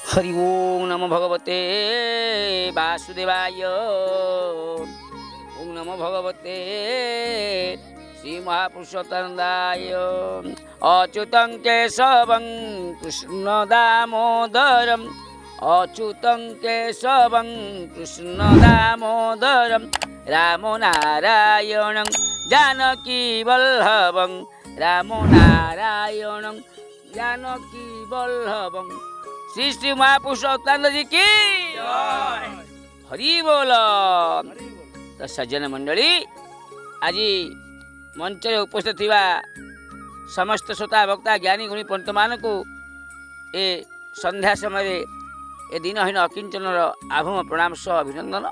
हरि ओम नमो भगवते वासुदेवाय। ओम नमो भगवते श्री महापुरुषोत्तराय। अच्युतं केशवं कृष्ण दामोदरम, अच्युतं केशवं कृष्ण दामोदरम, राम नारायणं जानकी वल्लभं, राम नारायणं जानकी वल्लभं। श्री श्री महापुरुषोत्तम जी की हरि बोल। तो सज्जन मंडली, आज मंच उपस्थित थिबा समस्त श्रोता भक्ता ज्ञानी गुणी पंत मान को ए संध्या समय ए दिनहीन अकिंचन आभम प्रणाम सह अभिनंदन।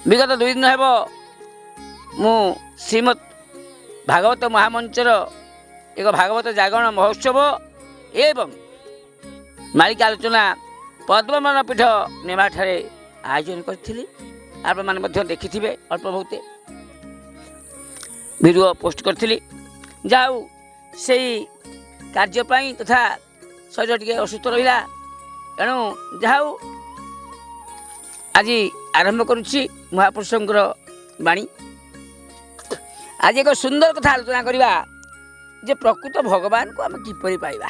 विगत 2 दिन हेब मु श्रीमद भागवत महामंचर एक भागवत जागरण महोत्सव एवं मालिका आलोचना पद्मवन पीठ नेमा ठारे आयोजन करी आप देखिथे अल्प बहुत वीडियो पोस्ट करी। जाऊ से कार्यपाई तथा शरीर टे असुस्थ रहा एणु जाऊ आज आरंभ करुच्ची महापुरुषंकर बाणी। आज एक सुंदर कथा आलोचना करवा जे प्रकृत भगवान को आम किपरि पाइबा।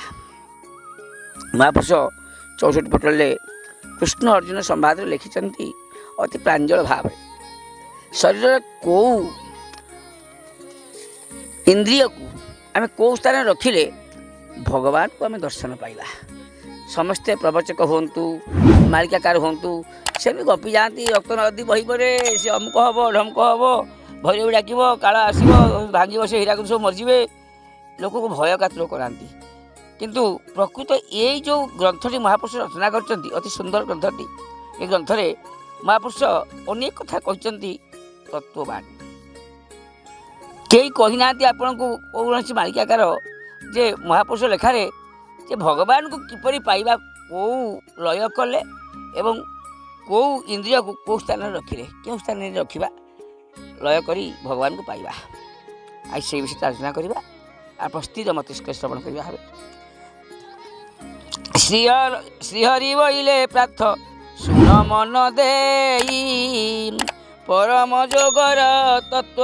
महापुरुष 64 पटल कृष्ण अर्जुन संवाद लिखिं अति प्रांजल भाव। शरीर को इंद्रिय को आम कौ स्थान रखिले भगवान को आम दर्शन पाइबा। समस्ते प्रवचक हूँ मालिकाकार हूँ से भी गपी जाती रक्त नदी बही पड़े से अमुक हम ढमक हम भैरवी डाक काल आसव भांग से हीराकुद सब मरजे लोक को भय कातुर कराती। किंतु प्रकृत ये जो ग्रंथटी महापुरुष रचना करछंती अति सुंदर ग्रंथटी। ये ग्रंथ रे महापुरुष अनेक कथा कहते तत्ववान कई कही ना आपण को कौन मालिकाकार जे महापुरुष लेखारे जे भगवान को किपरि पाइबा कौ लय कले एवं कौ इंद्रिय को कौ स्थान रखिले क्यों स्थान रखा लय करी भगवान को पाइबा। आज से विषय आलोचना करवा आप स्थिर मस्तिष्क श्रवण करवा। श्रीहरि बइले प्रार्थ सुन मन देई, परम जोगर तत्व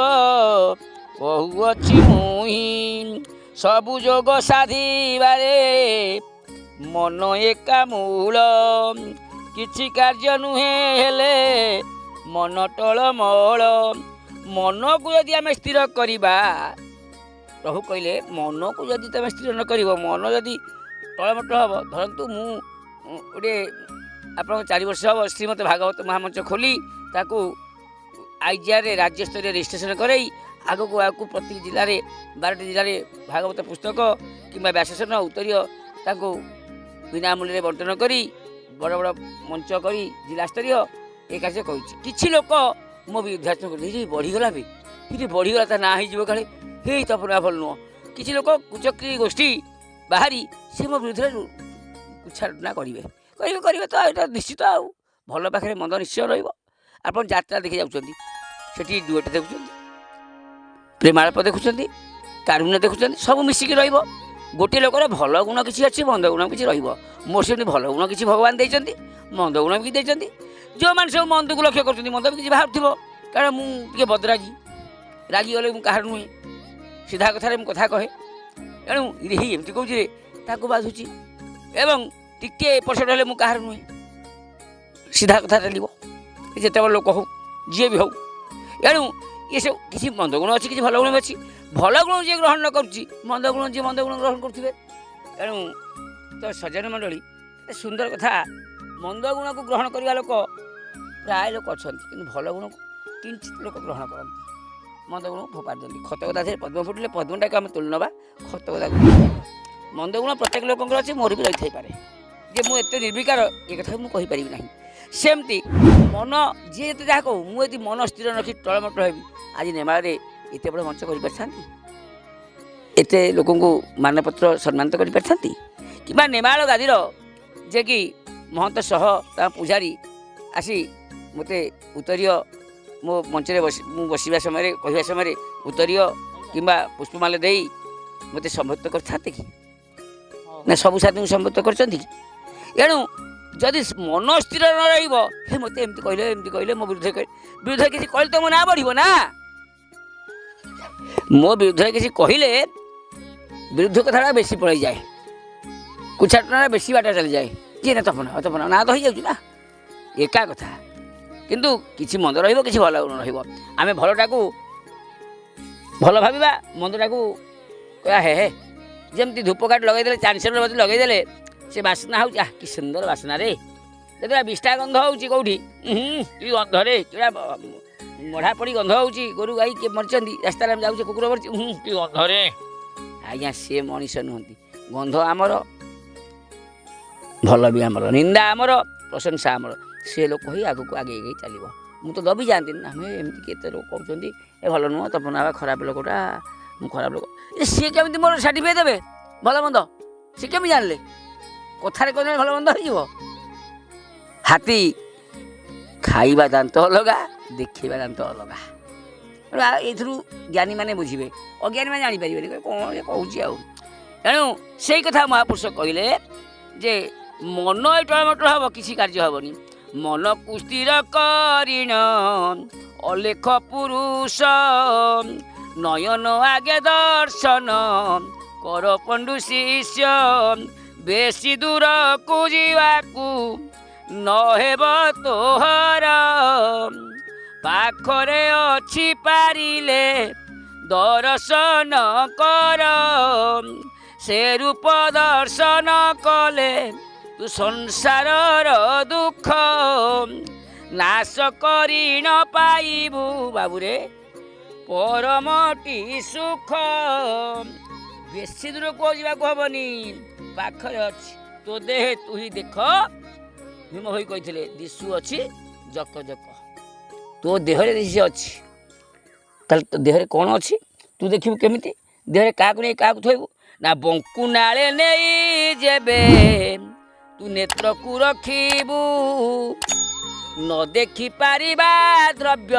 बहुअछि मुहि, सबु जोग साधिबारे मन एका मूल, किछि कार्य नुहे हेले मन टलमल। मन को यदि आम स्थिर करवा, प्रभु कहले मन को यदि तुम स्थिर न कर मन यदि टलमट हम धरतु मु गोटे आप 4 वर्ष हम श्रीमद भागवत महामंच खोली ताकू आईजीआर राज्य स्तरीय रजिस्ट्रेशन करई आगो को आगू प्रति जिले में 12टी जिले में भागवत पुस्तक कि व्यासन उत्तरीय ताकू बिना मूल्य बंटन करी बड़ बड़ मंच करी जिला स्तरीय ये कार्य कि लोक मो विध्याचन कर बढ़ीगला भी ये बढ़ीगला ता ना हो काले हे तपना भल नुह। कि लोक कुचक्री गोष्ठी बाहरी से मो विरुद्ध उच्छाटना करेंगे तो यहाँ निश्चित आउ भल पाखे मंद निश्चय रहा। यात्रा देखी जाऊँगी सेठी डुएट देखुं प्रेमालाप देखुं कारुण्य देखुं सब मिसिकी गोटे लोकर भल गुण किसी अच्छी मंद गुण किसी मोर से भल गुण किसी भगवान देते मंद गुण भी देते। जो मैंने सब मंद को लक्ष्य कर मंद भी किसी बाहर थो कारण मुझे बदरागी रागी गले मुझे नुहे सीधा कथार कथा कहे एणु एमती कौच बाधुची एवं टिके एपट हेल्ले मुझे कहार नुहे सीधा कथा चलो जिते लोक हो जी भी हो। एणु ये सब किसी मंद गुण अच्छी किसी भल गुण अच्छी भल गुण जी ग्रहण न कर मंद गुण जी मंद गुण ग्रहण करेंगे। एणु तो सज्जन मंडली सुंदर कथा मंद गुण को ग्रहण करने लोक प्राय लोक अच्छा कि भल गुण को किंचित लोक ग्रहण करती मंद गुण फोपाड़ दिखती। खतगदा से पद्म फुटिले पद्मटा को आम तुल ना खतगदा मंद गुण प्रत्येक लोक अच्छे मोर भी रही पारे जे मुझे निर्विकार ये कथा मुझे कहीपरि ना। सेमती मन जी ये जहाँ कहूँ मुझे मन स्थिर रखी टलमट रही आज नेमाल एत बड़ मंच करते लोक मानपत्र सम्मानित कर नेमाल गादीर जे कि महंत सह पूजारी आसी मते उत्तरीय मो मंच बसवा समय कह समय उत्तरीय कि पुष्पमाला दे मत संबोधित कर ना सबू साथी संबोधित कर ଏଣୁ ଯଦି ମନ ସ୍ଥିର ନ ରହିବ ହେ ମୋତେ ଏମିତି କହିଲେ ମୋ ବିରୁଦ୍ଧରେ କିଛି କହିଲେ ତ ମୋ ନାଁ ବଢ଼ିବ ନା। ମୋ ବିରୁଦ୍ଧରେ କିଛି କହିଲେ ବିରୁଦ୍ଧ କଥାଟା ବେଶୀ ପଳେଇଯାଏ, କୁଛାଟଣା ବେଶୀ ବାଟ ଚାଲିଯାଏ। କିଏ ନା ତପନ ନାଁ ତ ହେଇଯାଉଛି ନା, ଏକା କଥା। କିନ୍ତୁ କିଛି ମନ୍ଦ ରହିବ, କିଛି ଭଲ ରହିବ। ଆମେ ଭଲଟାକୁ ଭଲ ଭାବିବା, ମନ୍ଦଟାକୁ କହିବା ହେ ହେ। ଯେମିତି ଧୂପକାଠି ଲଗେଇଦେଲେ, ଚାନ୍ସେଲର ବତି ଲଗେଇଦେଲେ, ସେ ବାସ୍ନା ହେଉଛି କି ସୁନ୍ଦର ବାସ୍ନାରେ। ଯେତେବେଳେ ବିଷ୍ଠା ଗନ୍ଧ ହେଉଛି କେଉଁଠି କି ଗନ୍ଧରେ, କିଡ଼ା ମଢ଼ା ପଡ଼ି ଗନ୍ଧ ହେଉଛି, ଗୋରୁ ଗାଈ କିଏ ମରିଛନ୍ତି, ରାସ୍ତାରେ ଆମେ ଯାଉଛେ କୁକୁର ମରିଛି କି ଗନ୍ଧରେ। ଆଜ୍ଞା ସେ ମଣିଷ ନୁହନ୍ତି। ଗନ୍ଧ ଆମର, ଭଲ ବି ଆମର, ନିନ୍ଦା ଆମର, ପ୍ରଶଂସା ଆମର। ସେ ଲୋକ ହିଁ ଆଗକୁ ଆଗେଇ ଚାଲିବ। ମୁଁ ତ ଦବି ଯାଆନ୍ତିନି ନା, ଆମେ ଏମିତି କେତେ ଲୋକ କହୁଛନ୍ତି ଏ ଭଲ ନୁହଁ, ତପନ ବାବା ଖରାପ ଲୋକଟା, ମୁଁ ଖରାପ ଲୋକ। ସିଏ କେମିତି ମୋର ସାର୍ଟିଫିକେଟ୍ ଦେବେ ଭଲ ମନ୍ଦ? ସିଏ କେମିତି ଜାଣିଲେ? କଥାରେ କହିଲେ ଭଲ ମନ୍ଦ ହେଇଯିବ। ହାତୀ ଖାଇବା ଦାନ୍ତ ଅଲଗା, ଦେଖେଇବା ଦାନ୍ତ ଅଲଗା। ଏଇଥିରୁ ଜ୍ଞାନୀମାନେ ବୁଝିବେ, ଅଜ୍ଞାନୀମାନେ ଜାଣିପାରିବେନି, କ'ଣ ଏ କହୁଛି ଆଉ। ଏଣୁ ସେଇ କଥା ମହାପୁରୁଷ କହିଲେ ଯେ ମନ ଟଳମଟଳ ହେବ, କିଛି କାର୍ଯ୍ୟ ହେବନି। ମନକୁ ସ୍ଥିର କରିଣ ଅଲେଖ ପୁରୁଷ, ନୟନ ଆଗେ ଦର୍ଶନ କର ପଣ୍ଡୁ ଶିଷ୍ୟ। ବେଶୀ ଦୂରକୁ ଯିବାକୁ ନହେବ ତୋହର, ପାଖରେ ଅଛି ପାରିଲେ ଦର୍ଶନ କର। ସେ ରୂପ ଦର୍ଶନ କଲେ ତୁ ସଂସାରର ଦୁଃଖ ନାଶ କରି ନ ପାଇବୁ ବାବୁରେ ପରମଟି ସୁଖ। ବେଶୀ ଦୂରକୁ ଯିବାକୁ ହବନି, ପାଖରେ ଅଛି। ତୋ ଦେହେ ତୁ ହିଁ ଦେଖ, ଭୀମ ହୋଇ କହିଥିଲେ ଦିଶୁ ଅଛି ଜକ ଜକ। ତୋ ଦେହରେ ଦିଶ ଅଛି, ତାହେଲେ ତୋ ଦେହରେ କ'ଣ ଅଛି ତୁ ଦେଖିବୁ କେମିତି? ଦେହରେ କାହାକୁ ନେଇ କାହାକୁ ଥୋଇବୁ ନା? ବଙ୍କୁ ନାଳେ ନେଇ ଯେବେ ତୁ ନେତ୍ରକୁ ରଖିବୁ, ନ ଦେଖି ପାରିବା ଦ୍ରବ୍ୟ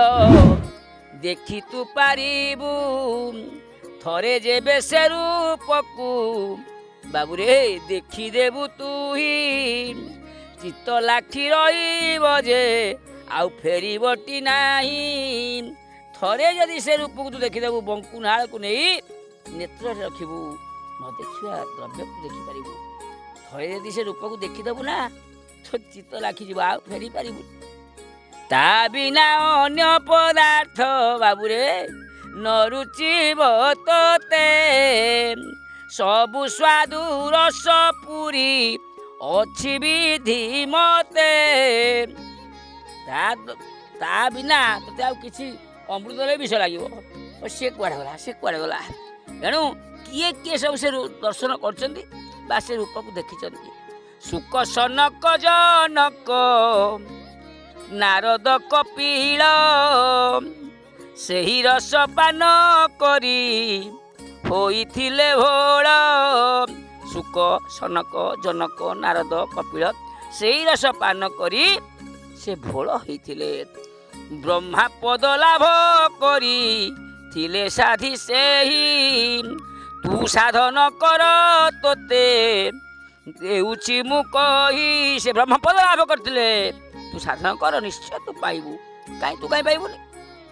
ଦେଖି ତୁ ପାରିବୁ। ଥରେ ଯେବେ ସେ ରୂପକୁ ବାବୁରେ ଦେଖିଦେବୁ ତୁ ହିଁ, ଚିତ୍ତ ଲାଖି ରହିବ ଯେ ଆଉ ଫେରିବଟି ନାହିଁ। ଥରେ ଯଦି ସେ ରୂପକୁ ତୁ ଦେଖିଦେବୁ, ବଙ୍କୁ ନାଳକୁ ନେଇ ନେତ୍ରରେ ରଖିବୁ, ନ ଦେଖିବା ଦ୍ରବ୍ୟକୁ ଦେଖିପାରିବୁ। ଥରେ ଯଦି ସେ ରୂପକୁ ଦେଖିଦେବୁ ନା, ତୋ ଚିତ୍ତ ଲାଖିଯିବ, ଆଉ ଫେରି ପାରିବୁ। ତା ବିନା ଅନ୍ୟ ପଦାର୍ଥ ବାବୁରେ ନ ରୁଚିବ ତୋତେ, ସବୁ ସ୍ୱାଦୁ ରସ ପୁରୀ ଅଛି ବିଧି ମତେ। ତା ବିନା ତୋତେ ଆଉ କିଛି ଅମୃତରେ ବିଷ ଲାଗିବ। ସେ କୁଆଡ଼େ ଗଲା। ଏଣୁ କିଏ ସବୁ ସେ ଦର୍ଶନ କରିଛନ୍ତି ବା ସେ ରୂପକୁ ଦେଖିଛନ୍ତି? ସୁକ ସନକ ଜନକ ନାରଦ କପିଳ, ସେହି ରସ ପାନ କରି ହୋଇଥିଲେ ଭୋଳ। ସୁକ ସନକ ଜନକ ନାରଦ କପିଳ ସେହି ରସ ପାନ କରି ସେ ଭୋଳ ହୋଇଥିଲେ। ବ୍ରହ୍ମା ପଦ ଲାଭ କରି ଥିଲେ ସାଧି ସେହି, ତୁ ସାଧନ କର ତୋତେ ଦେଉଛି ମୁଁ କହି। ସେ ବ୍ରହ୍ମପଦ ଲାଭ କରିଥିଲେ, ତୁ ସାଧନ କର ନିଶ୍ଚୟ ତୁ ପାଇବୁ। ତୁ କାହିଁ ପାଇବୁନି?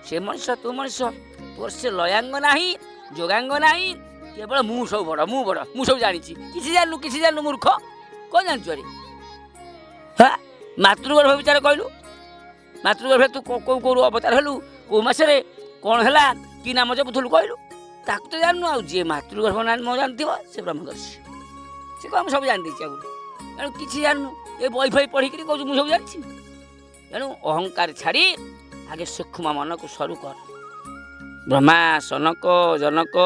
ସେ ମଣିଷ ତୁ ମଣିଷ, ତୋର ସେ ଲୟାଙ୍ଗ ନାହିଁ, ଯୋଗାଙ୍ଗ ନାହିଁ। କେବଳ ମୁଁ ସବୁ ବଡ଼, ମୁଁ ସବୁ ଜାଣିଛି। କିଛି ଜାଣିନୁ ମୂର୍ଖ। କ'ଣ ଜାଣିଛୁ ଆରେ? ହଁ, ମାତୃଗର୍ଭ ବିଚାର କହିଲୁ। ମାତୃଗର୍ଭ ତୁ କୋଉ ଅବତାର ହେଲୁ, କୋଉ ମାସରେ କ'ଣ ହେଲା, କି ନାମ ଜପୁଥିଲୁ କହିଲୁ? ତାକୁ ତ ଜାଣିନୁ। ଆଉ ଯିଏ ମାତୃଗର୍ଭ ନାମ ଜାଣିଥିବ ସେ ବ୍ରହ୍ମଦର୍ଶୀ। ସେ କ'ଣ ମୁଁ ସବୁ ଜାଣିଦେଇଛି ଆଗରୁ। ଏଣୁ କିଛି ଜାଣିନୁ, ଏ ବହି ପଢ଼ିକିରି କହୁଛୁ ମୁଁ ସବୁ ଜାଣିଛି। ଏଣୁ ଅହଙ୍କାର ଛାଡ଼ି ଆଗେ ସୂକ୍ଷ୍ମ ମନକୁ ସରୁ କର। ବ୍ରହ୍ମା ସନକ ଜନକ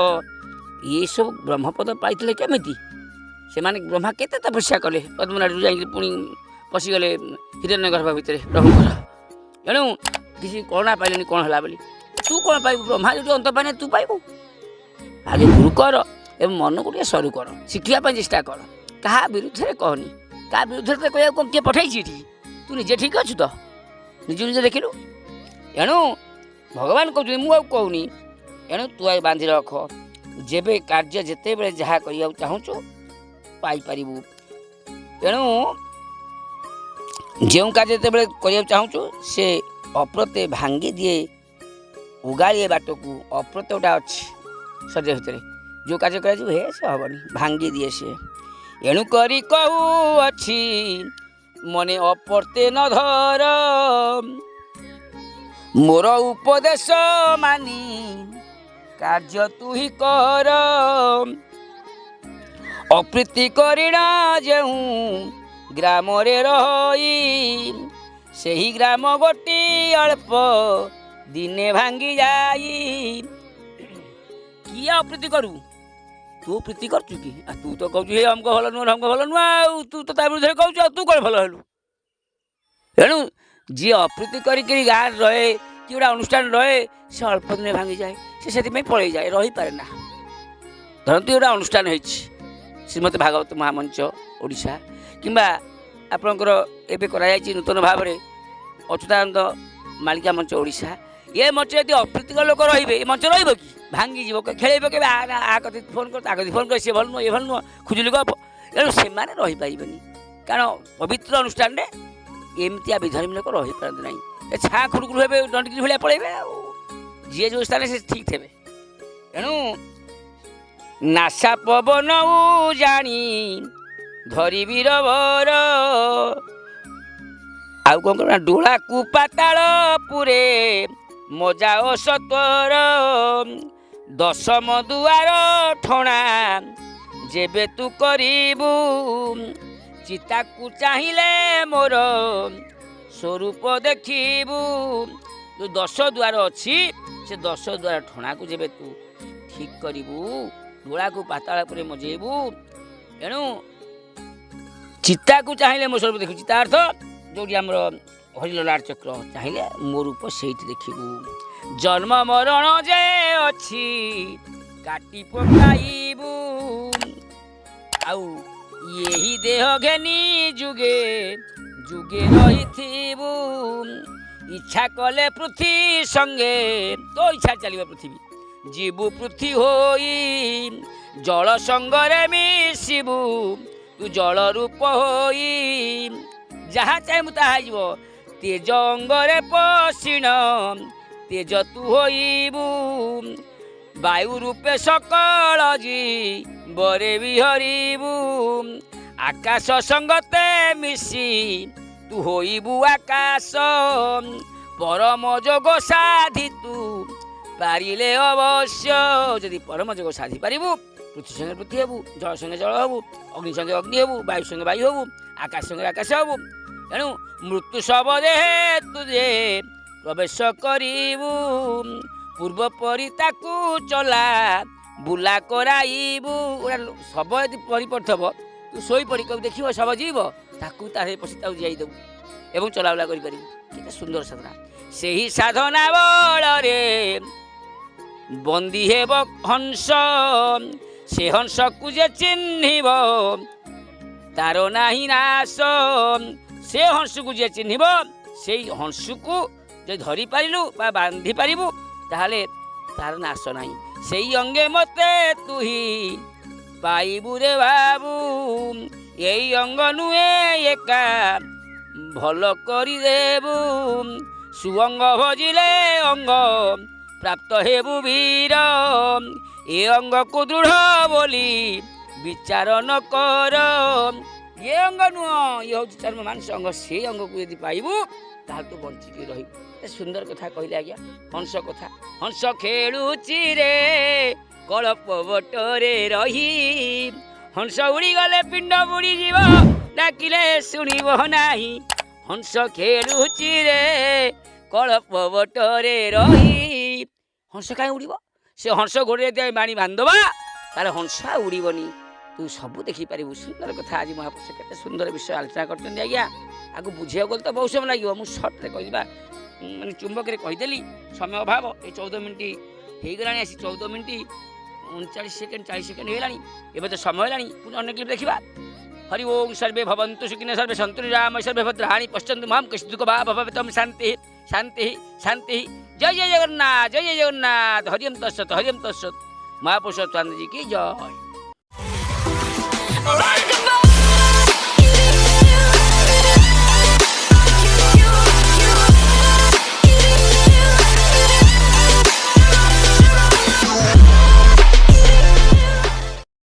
ଇଏ ସବୁ ବ୍ରହ୍ମପଦ ପାଇଥିଲେ କେମିତି? ସେମାନେ ବ୍ରହ୍ମା କେତେ ତପସ୍ୟା କଲେ, ପଦ୍ମନାଡ଼ରୁ ଯାଇକି ପୁଣି ପଶିଗଲେ ହିରଣ୍ୟ ଗର୍ଭ ଭିତରେ ପ୍ରଭୁଙ୍କର। ଏଣୁ କିଛି କଳନା ପାଇଲେନି କ'ଣ ହେଲା ବୋଲି। ତୁ କ'ଣ ପାଇବୁ? ବ୍ରହ୍ମା ଯଦି ଅନ୍ତ ପାଇନେ ତୁ ପାଇବୁ। ଆଗେ ଗୁରୁ କର ଏବଂ ମନକୁ ଟିକେ ସରୁ କର, ଶିଖିବା ପାଇଁ ଚେଷ୍ଟା କର। କାହା ବିରୁଦ୍ଧରେ କହନି। କାହା ବିରୁଦ୍ଧରେ ତ କହିବାକୁ କିଏ ପଠାଇଛି ଏଠି? ତୁ ନିଜେ ଠିକ୍ ଅଛୁ ତ? ନିଜେ ଦେଖିଲୁ। ଏଣୁ ଭଗବାନ କହୁଛନ୍ତି, ମୁଁ ଆଉ କହୁନି। ଏଣୁ ତୁ ଆଉ ବାନ୍ଧି ରଖ। ଯେବେ କାର୍ଯ୍ୟ ଯେତେବେଳେ ଯାହା କରିବାକୁ ଚାହୁଁଛୁ ପାଇପାରିବୁ। ତେଣୁ ଯେଉଁ କାର୍ଯ୍ୟ ଯେତେବେଳେ କରିବାକୁ ଚାହୁଁଛୁ ସେ ଅପ୍ରତ୍ୟୟ ଭାଙ୍ଗି ଦିଏ ଉଗାଳିଏ ବାଟକୁ। ଅପ୍ରତ୍ୟୟ ଗୋଟା ଅଛି ଶରୀର ଭିତରେ, ଯେଉଁ କାର୍ଯ୍ୟ କରାଯିବ ହେ ସେ ହେବନି, ଭାଙ୍ଗି ଦିଏ ସେ। ଏଣୁ କରି କହୁଅଛି ମନେ ଅପ୍ରତ୍ୟୟ ନ ଧର, ମୋର ଉପଦେଶ ମାନି କାର୍ଯ୍ୟ ତୁ ହିଁ କର। ଅପ୍ରୀତି କରିଣ ଯେଉଁ ଗ୍ରାମରେ ରହି, ସେହି ଗ୍ରାମ ଗୋଟି ଅଳ୍ପ ଦିନେ ଭାଙ୍ଗି ଯାଇ। କିଏ ଅପ୍ରୀତି କରୁ? ତୁ ପ୍ରୀତି କରୁଛୁ କି? ତୁ ତ କହୁଛୁ ହେ ଅମକ ଭଲ ନୁହଁ ଅମକ ଭଲ ନୁହଁ, ଆଉ ତୁ ତ ତା ବିରୁଦ୍ଧରେ କହୁଛୁ, ଆଉ ତୁ କ'ଣ ଭଲ ହେଲୁ? ଏଣୁ ଯିଏ ଅପ୍ରୀତି କରିକିରି ଗାଁରେ ରହେ କି ଗୋଟେ ଅନୁଷ୍ଠାନ ରହେ, ସେ ଅଳ୍ପ ଦିନେ ଭାଙ୍ଗିଯାଏ, ସେ ସେଥିପାଇଁ ପଳେଇଯାଏ, ରହିପାରେ ନା। ଧରନ୍ତୁ ଗୋଟେ ଅନୁଷ୍ଠାନ ହେଇଛି ଶ୍ରୀମଦ ଭାଗବତ ମହାମଞ୍ଚ ଓଡ଼ିଶା, କିମ୍ବା ଆପଣଙ୍କର ଏବେ କରାଯାଇଛି ନୂତନ ଭାବରେ ଅଚ୍ୟୁତାନନ୍ଦ ମାଳିକା ମଞ୍ଚ ଓଡ଼ିଶା। ଏ ମଞ୍ଚ ଯଦି ଅପ୍ରୀତିକର ଲୋକ ରହିବେ, ଏ ମଞ୍ଚ ରହିବ କି? ଭାଙ୍ଗିଯିବ, ଖେଳେଇବ କେବେ ଆ କଥା ଫୋନ୍ କର, ତା କଥା ଫୋନ୍ କର, ସିଏ ଭଲ ନୁହଁ, ଏ ଭଲ ନୁହଁ, ଖୁଜିଲି ଗପ। ଏଣୁ ସେମାନେ ରହିପାରିବେନି, କାରଣ ପବିତ୍ର ଅନୁଷ୍ଠାନରେ ଏମିତିଆ ବିଧର୍ମୀ ଲୋକ ରହିପାରନ୍ତି ନାହିଁ। ଏ ଛାଁ ଖୁଡ଼ୁକୁରୁ ହେବେ, ଡଣ୍ଡିକିରି ଭଳିଆ ପଳେଇବେ, ଆଉ ଯିଏ ଯେଉଁ ସ୍ଥାନରେ ସେ ଠିକ୍ ଥିବେ। ଏଣୁ ନାସା ପବନ ଜାଣି ଧରିବି ରବର, ଆଉ କ'ଣ କରିବ ନା ଡୋଳାକୁ ପାତାଳ ପୁରେ ମଜା ଓ ସତର। ଦଶମ ଦୁଆର ଠଣା ଯେବେ ତୁ କରିବୁ, ଚିତାକୁ ଚାହିଁଲେ ମୋର ସ୍ୱରୂପ ଦେଖିବୁ। ଯେଉଁ 10 ଦୁଆର ଅଛି, ସେ 10 ଦୁଆର ଠଣାକୁ ଯେବେ ତୁ ଠିକ୍ କରିବୁ, ଡୋଳାକୁ ପାତାଳ ପୁରେ ମଜେଇବୁ। ଏଣୁ ଚିତାକୁ ଚାହିଁଲେ ମୋ ସ୍ୱରୂପ ଦେଖିବୁ। ଚିତା ଅର୍ଥ ଯେଉଁଠି ଆମର ହରିଲଲାଟ ଚକ୍ର, ଚାହିଁଲେ ମୋ ରୂପ ସେଇଠି ଦେଖିବୁ। ଜନ୍ମ ମରଣ ଯେ ଅଛି କାଟି ପକାଇବୁ, ଆଉ ଏହି ଦେହ ଘେନି ଯୁଗେ ଯୁଗେ ରହିଥିବୁ। ଇଚ୍ଛା କଲେ ପୃଥ୍ୱୀ ସଙ୍ଗେ ତୋ ଇଚ୍ଛା ଚାଲିବ ପୃଥିବୀ, ଯିବୁ ପୃଥ୍ୱୀ ହୋଇ ଜଳ ସଙ୍ଗରେ ମିଶିବୁ, ତୁ ଜଳ ରୂପ ହୋଇ। ଯାହା ଚାହିଁବୁ ତାହା ହେଇଯିବ। ତେଜ ଅଙ୍ଗରେ ପଶିଣ ତେଜ ତୁ ହୋଇବୁ, ବାୟୁ ରୂପେ ସକଳ ଜୀବରେ ବିହରିବୁ। ଆକାଶ ସଙ୍ଗତେ ମିଶି ତୁ ହୋଇବୁ ଆକାଶ, ପରମ ଯୋଗ ସାଧି ତୁ ପାରିଲେ ଅବଶ୍ୟ। ଯଦି ପରମ ଯୋଗ ସାଧି ପାରିବୁ, ପୃଥ୍ୱୀ ସଙ୍ଗେ ପୃଥ୍ୱୀ ହେବୁ, ଜଳ ସଙ୍ଗେ ଜଳ ହେବୁ, ଅଗ୍ନି ସଙ୍ଗେ ଅଗ୍ନି ହେବୁ, ବାୟୁ ସଙ୍ଗେ ବାୟୁ ହେବୁ, ଆକାଶ ସଙ୍ଗେ ଆକାଶ ହେବୁ। ଏଣୁ ମୃତ୍ୟୁ ଶବ ଦେହେ ତୁ ଯେ ପ୍ରବେଶ କରିବୁ, ପୂର୍ବ ପରି ତାକୁ ଚଲା ବୁଲା କରାଇବୁ। ଗୋଟେ ଶବ ଯଦି ପରିପଡ଼ିଥିବ, ତୁ ଶୋଇପଡ଼ି ଦେଖିବ ଶବ ଯିବ, ତାକୁ ତା ପଶି ତାକୁ ଯାଇ ଦେବୁ ଏବଂ ଚଲାବୁଲା କରିପାରିବୁ। କେତେ ସୁନ୍ଦର ସାଧନା! ସେହି ସାଧନା ବଳରେ ବନ୍ଦୀ ହେବ ହଂସ, ସେ ହଂସକୁ ଯେ ଚିହ୍ନିବ ତାର ନାହିଁ ନାଶ। ସେ ହଂସକୁ ଯିଏ ଚିହ୍ନିବ, ସେଇ ହଂସକୁ ଯଦି ଧରିପାରିଲୁ ବା ବାନ୍ଧି ପାରିବୁ, ତାହେଲେ ତାର ନାଶ ନାହିଁ। ସେଇ ଅଙ୍ଗେ ମୋତେ ତୁହି ପାଇବୁ ରେ ବାବୁ, ଏଇ ଅଙ୍ଗ ନୁହେଁ ଏକା ଭଲ କରିଦେବୁ। ସୁଅଙ୍ଗ ଭଜିଲେ ଅଙ୍ଗ ପ୍ରାପ୍ତ ହେବୁ ବୀର, ଏ ଅଙ୍ଗକୁ ଦୃଢ଼ ବୋଲି ବିଚାର ନ କର। ଏ ଅଙ୍ଗ ନୁହଁ, ଇଏ ହେଉଛି ଚର୍ମ ମାଂସ ଅଙ୍ଗ। ସେ ଅଙ୍ଗକୁ ଯଦି ପାଇବୁ, ତାହେଲେ ତୁ ବଞ୍ଚିକି ରହିବୁ। ଏତେ ସୁନ୍ଦର କଥା କହିଲେ ଆଜ୍ଞା, ହଂସ କଥା। ହଂସ ଖେଳୁଛି ରେ କଳ୍ପ ବଟରେ ରହି, ହଂସ ଉଡ଼ିଗଲେ ପିଣ୍ଡ ବୁଡ଼ିଯିବ, ଡାକିଲେ ଶୁଣିବ ନାହିଁ। ହଂସ ଖେଳୁଛି ରେ କଳ୍ପ ବଟରେ ରହି। ହଂସ କାହିଁ ଉଡ଼ିବ? ସେ ହଂସ ଗୋଡ଼ରେ ଯଦି ବାଣି ବାନ୍ଧିଦେବା, ତାହେଲେ ହଂସ ଆଉ ଉଡ଼ିବନି। ତୁ ସବୁ ଦେଖିପାରିବୁ। ସୁନ୍ଦର କଥା ଆଜି ମହାପୁରୁଷ କେତେ ସୁନ୍ଦର ବିଷୟ ଆଲୋଚନା କରିଛନ୍ତି ଆଜ୍ଞା। ଆକୁ ବୁଝିବାକୁ ଗଲେ ତ ବହୁତ ସମୟ ଲାଗିବ। ମୁଁ ସର୍ଟରେ କହିଦେବା, ମାନେ ଚୁମ୍ବକରେ କହିଦେଲି, ସମୟ ଅଭାବ। ଏ 14 ମିନିଟ୍ ହେଇଗଲାଣି, ଆସି 14 ମିନିଟ୍ 39 ସେକେଣ୍ଡ 40 ସେକେଣ୍ଡ ହେଇଗଲାଣି। ଏବେ ତ ସମୟ ହେଲାଣି, ପୁଣି ଅନ୍ୟ କ୍ଲିପ୍ ଦେଖିବା। हरि ओम सर्वे भवन्तु सुखिनः सर्वे सन्तु निरामयाः सर्वे भद्राणि पश्यन्तु मां कश्चित् दुःखं वा भवेत् शान्तिः शान्तिः शान्तिः। जय जय जगन्नाथ, जय जय जगन्नाथ। हरि ओम तत्सत्, हरि ओम तत्सत्। महापुरुष स्वामी जी की जय।